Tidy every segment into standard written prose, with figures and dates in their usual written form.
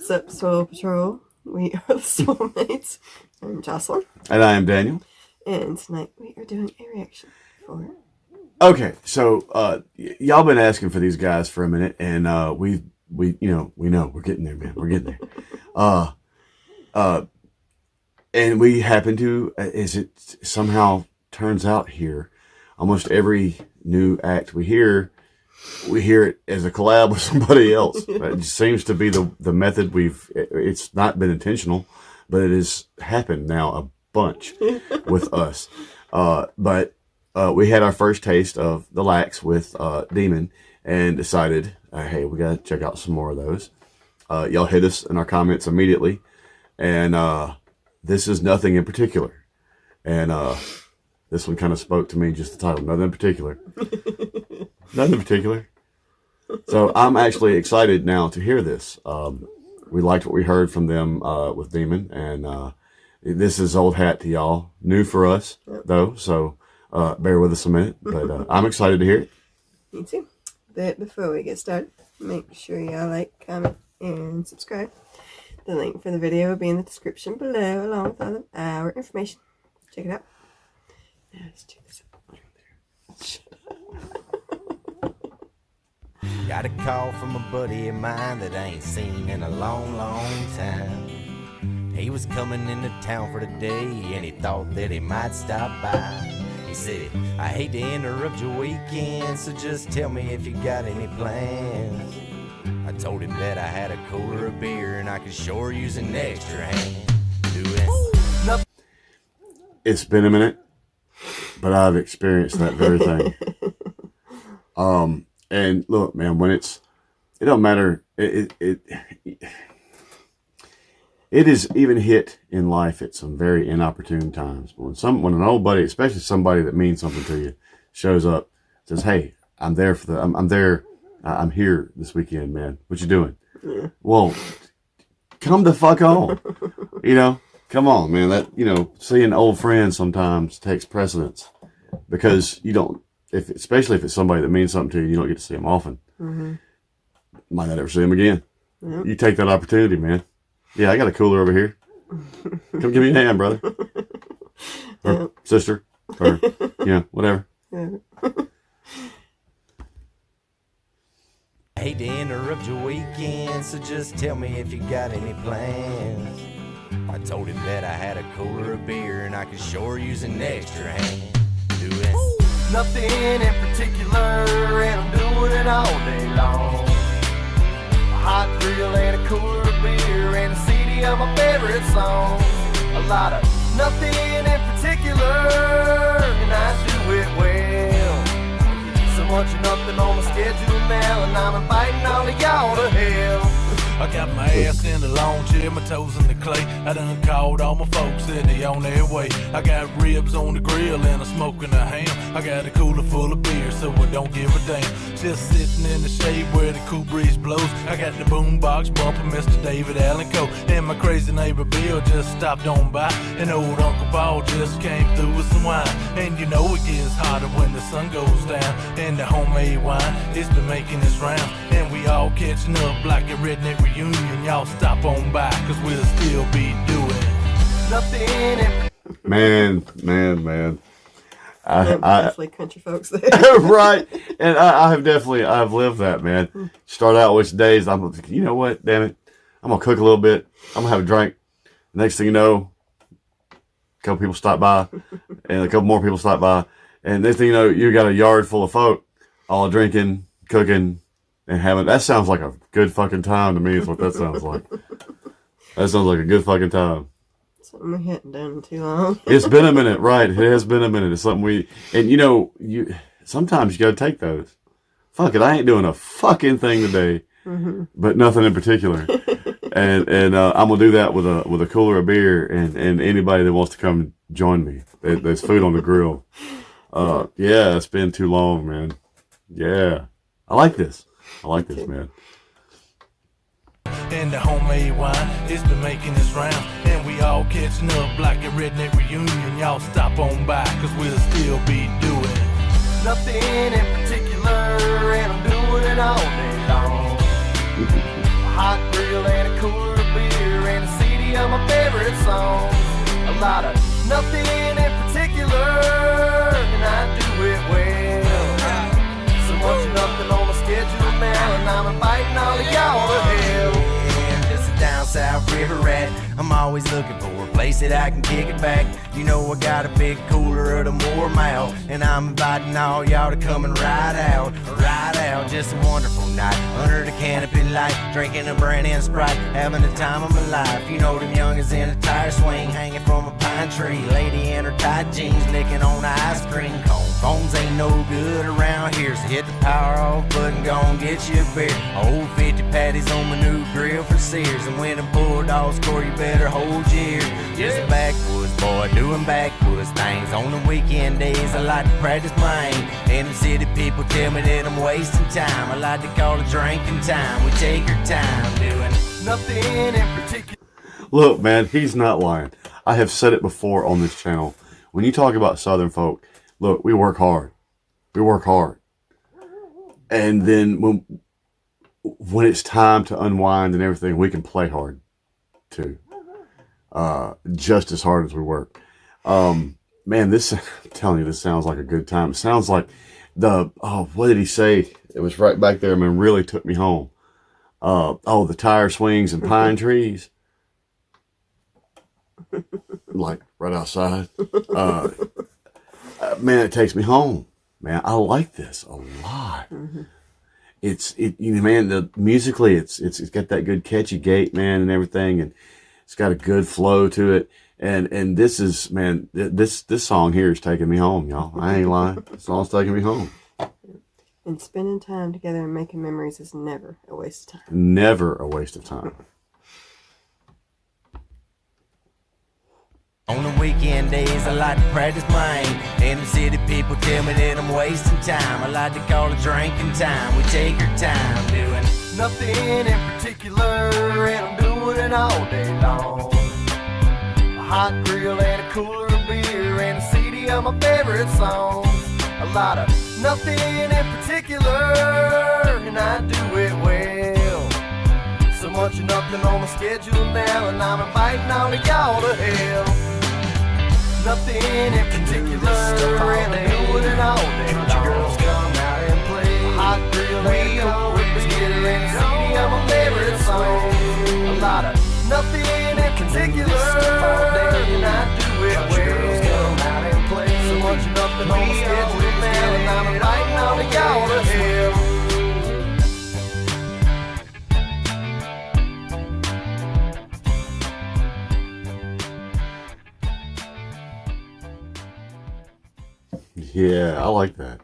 What's up, Soul Patrol? We are the Soulmates. I'm Jocelyn. And I am Daniel. And tonight we are doing a reaction for... Okay, so y'all been asking for these guys for a minute, and we know we're getting there, man. We're getting there. And we happen to, as it somehow turns out here, almost every new act we hear it as a collab with somebody else. It seems to be the method it's not been intentional, but it has happened now a bunch with us. But we had our first taste of the Lax with Demon and decided, hey, we got to check out some more of those. Y'all hit us in our comments immediately. And this is Nothing in Particular. And this one kind of spoke to me, just the title, Nothing in Particular. Nothing in particular. So I'm actually excited now to hear this. We liked what we heard from them with Demon, and this is old hat to y'all. New for us, though, so bear with us a minute. But I'm excited to hear it. Me too. But before we get started, make sure y'all like, comment, and subscribe. The link for the video will be in the description below, along with all of our information. Check it out. Now let's check this out. Shut up. Got a call from a buddy of mine that I ain't seen in a long, long time. He was coming into town for the day and he thought that he might stop by. He said, I hate to interrupt your weekend, so just tell me if you got any plans. I told him that I had a cooler of beer and I could sure use an extra hand. It's been a minute, but I've experienced that very thing. And look, man, when it don't matter. It is even hit in life at some very inopportune times. When an old buddy, especially somebody that means something to you, shows up, says, "Hey, I'm there I'm there. I'm here this weekend, man. What you doing?" Yeah. Well, come the fuck on. Come on, man. That seeing old friends sometimes takes precedence because you don't. Especially if it's somebody that means something to you, you don't get to see them often. Mm-hmm. Might not ever see them again. Yep. You take that opportunity, man. Yeah, I got a cooler over here. Come give me a hand, brother. Or sister. Or, whatever. I hate to interrupt your weekend, so just tell me if you got any plans. I told him that I had a cooler of beer and I could sure use an extra hand. Nothing in particular, and I'm doing it all day long. A hot grill and a cooler of beer and a CD of my favorite song. A lot of nothing in particular, and I do it well. So much of nothing on my schedule now, and I'm inviting all of y'all to hell. I got my ass in the lawn chair, my toes in the clay. I done called all my folks and they on their way. I got ribs on the grill and I'm smoking a ham. I got a cooler full of beer so I don't give a damn. Just sitting in the shade where the cool breeze blows. I got the boom box bumping Mr. David Allen Coe. And my crazy neighbor Bill just stopped on by. And old Uncle Paul just came through with some wine. And it gets hotter when the sun goes down. And the homemade wine is been making its rounds. And we all catching up like a redneck reunion. Y'all stop on by, cause we'll still be doing nothing. Man. Definitely country folks there. Right. And I've lived that, man. Start out with days, I'm like, you know what, damn it. I'm gonna cook a little bit. I'm gonna have a drink. Next thing you know, a couple people stop by and a couple more people stop by. And next thing you know, you got a yard full of folk all drinking, cooking, and having. That sounds like a good fucking time to me, is what that sounds like. That sounds like a good fucking time. Something we hadn't done in too long. It's been a minute, right? It has been a minute. It's something you sometimes you gotta take those. Fuck it, I ain't doing a fucking thing today, but nothing in particular. and I'm gonna do that with a cooler of beer and anybody that wants to come join me. There's food on the grill. Yeah, it's been too long, man. Yeah, I like this. Man. And the homemade wine has been making its rounds. And we all catching up like a redneck reunion. Y'all stop on by, cause we'll still be doing nothing in particular. And I'm doing it all day long. A hot grill and a cooler of beer, and a CD of my favorite songs. A lot of nothing in particular, and I do it well. So much nothing on my schedule now, and I'm inviting all of y'all to hell. Yeah, just a down south river rat. I'm always looking for a place that I can kick it back. You know I got a big cooler of the more mouth, and I'm inviting all y'all to come and ride out. Just a wonderful night under the canopy light, drinking a brandy and Sprite, having the time of my life. You know them youngins in a tire swing, hanging from a pine tree, lady in her tight jeans, licking on the ice cream cone. Phones ain't no good around here, so hit the power off button, go and get you a beer. Old 50 patties on my new grill for Sears, and when the Bulldogs score, you better hold your ear. Just a backwoods boy doing backwoods things. On the weekend days, I like to practice my aim. And the city people tell me that I'm wasting time. I like to call it drinking time. We take our time doing nothing in particular. Look, man, he's not lying. I have said it before on this channel. When you talk about Southern folk, look, we work hard. We work hard. And then when it's time to unwind and everything, we can play hard too. Just as hard as we work. Man, I'm telling you, this sounds like a good time. It sounds like what did he say? It was right back there, man, really took me home. The tire swings and pine trees. Like right outside. Man, it takes me home. Man, I like this a lot. Mm-hmm. Musically, it's got that good catchy gait, man, and everything, and it's got a good flow to it. And this is, man, this song here is taking me home, y'all. I ain't lying. This song's taking me home. And spending time together and making memories is never a waste of time. Never a waste of time. On the weekend days, I like to practice my aim. And the city people tell me that I'm wasting time. I like to call it drinking time. We take our time doing nothing in particular, and I'm doing it all day long. A hot grill and a cooler of beer, and a CD of my favorite songs. A lot of nothing in particular, and I do it well. So much nothing on my schedule now, and I'm inviting all of y'all to hell. Nothing in particular, and I'm doing it all day long. You girls come out and play. Hot grill and a beer, and a CD of my favorite songs. A lot of nothing in particular, and I do it well. You girls come out and play. So much nothing on my schedule now, and I'm inviting all of y'all to hell. Yeah, I like that.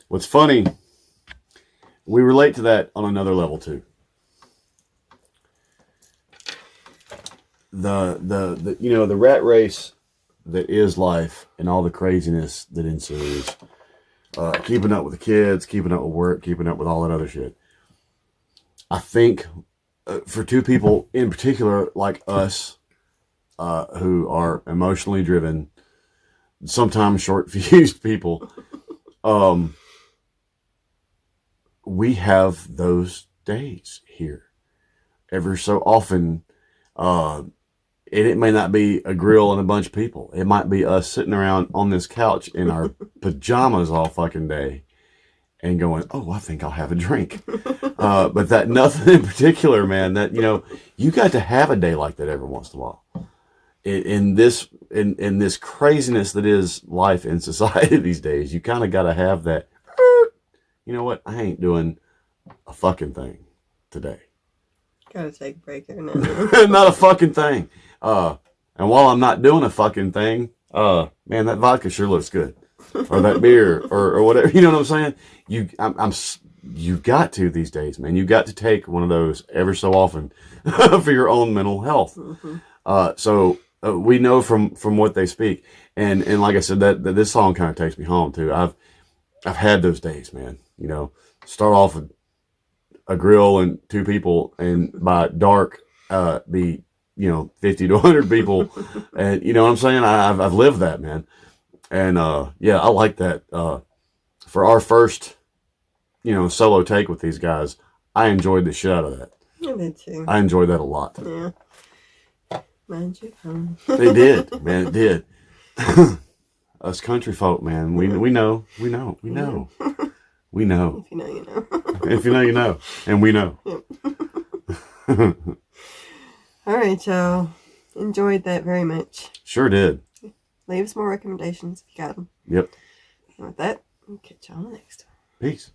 What's funny, we relate to that on another level too. The rat race that is life and all the craziness that ensues. Keeping up with the kids, keeping up with work, keeping up with all that other shit. I think for two people in particular like us, who are emotionally driven, sometimes short-fused people, we have those days here. Ever so often, it may not be a grill and a bunch of people. It might be us sitting around on this couch in our pajamas all fucking day and going, oh, I think I'll have a drink. But that nothing in particular, man, that, you got to have a day like that every once in a while. In this craziness that is life in society these days, you kind of got to have that, you know what, I ain't doing a fucking thing today. Gotta take a break every now and then. Not a fucking thing. And while I'm not doing a fucking thing, man, that vodka sure looks good. Or that beer, or whatever, you know what I'm saying? You got to these days, man. You got to take one of those ever so often for your own mental health. Mm-hmm. So we know from what they speak, and like I said, that this song kind of takes me home too. I've had those days, man. Start off with a grill and two people, and by dark, be 50 to 100 people, and you know what I'm saying. I've lived that, man, and yeah, I like that. For our first, solo take with these guys, I enjoyed the shit out of that. I did too. I enjoyed that a lot. Yeah. Mind your phone. They did, man. It did. Us country folk, man. We know. We know. We know. We know. If you know, you know. If you know, you know. And we know. Yep. All right, y'all. Enjoyed that very much. Sure did. Leave us more recommendations if you got them. Yep. And with that, we'll catch y'all on the next one. Peace.